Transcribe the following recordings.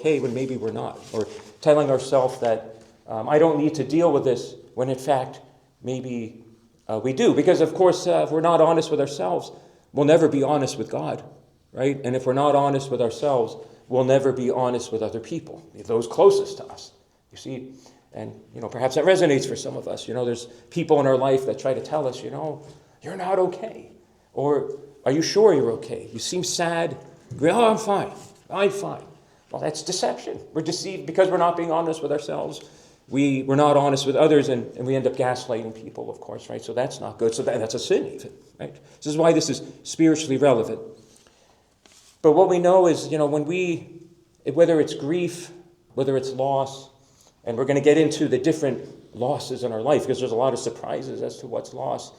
okay when maybe we're not, or telling ourselves that I don't need to deal with this when in fact maybe we do. Because of course, if we're not honest with ourselves, we'll never be honest with God, right? And if we're not honest with ourselves, we'll never be honest with other people, those closest to us. You see, and perhaps that resonates for some of us. There's people in our life that try to tell us, you're not okay, or are you sure you're okay? You seem sad. I'm fine. I'm fine. Well, that's deception. We're deceived because we're not being honest with ourselves. We're not honest with others, and we end up gaslighting people, of course, right? So that's not good. So that's a sin even, right? This is why this is spiritually relevant. But what we know is, whether it's grief, whether it's loss, and we're going to get into the different losses in our life because there's a lot of surprises as to what's lost.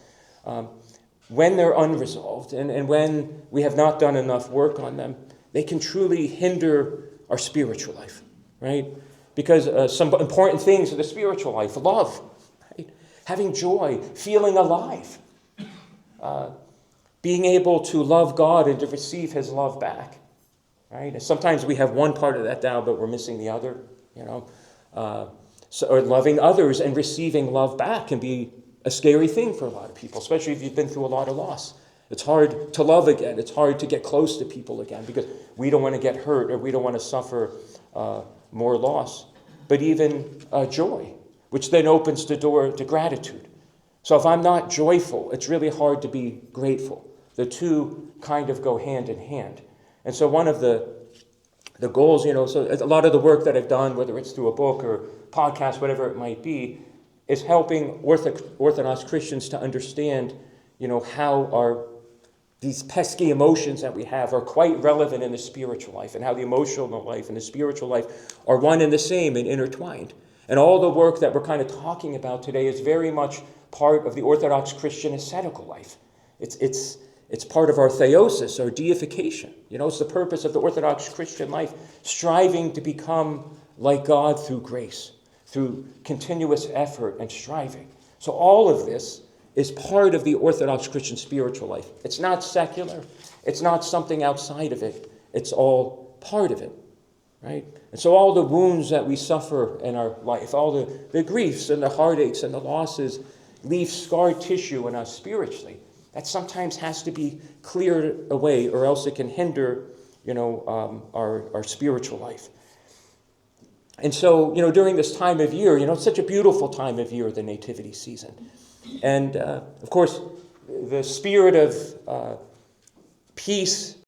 When they're unresolved and when we have not done enough work on them, they can truly hinder our spiritual life, right? Because some important things in the spiritual life, love, right? Having joy, feeling alive, being able to love God and to receive his love back, right? And sometimes we have one part of that down, but we're missing the other, or loving others and receiving love back can be a scary thing for a lot of people, especially if you've been through a lot of loss. It's hard to love again. It's hard to get close to people again because we don't want to get hurt or we don't want to suffer more loss. But even joy, which then opens the door to gratitude. So if I'm not joyful, it's really hard to be grateful. The two kind of go hand in hand. And so one of the goals, so a lot of the work that I've done, whether it's through a book or podcast, whatever it might be, is helping Orthodox Christians to understand, how these pesky emotions that we have are quite relevant in the spiritual life, and how the emotional life and the spiritual life are one and the same and intertwined. And all the work that we're kind of talking about today is very much part of the Orthodox Christian ascetical life. It's part of our theosis, our deification. It's the purpose of the Orthodox Christian life, striving to become like God through grace, through continuous effort and striving. So all of this is part of the Orthodox Christian spiritual life. It's not secular. It's not something outside of it. It's all part of it, right? And so all the wounds that we suffer in our life, all the griefs and the heartaches and the losses leave scar tissue in us spiritually. That sometimes has to be cleared away or else it can hinder, our spiritual life. And so, during this time of year, it's such a beautiful time of year, the nativity season. And, of course, the spirit of peace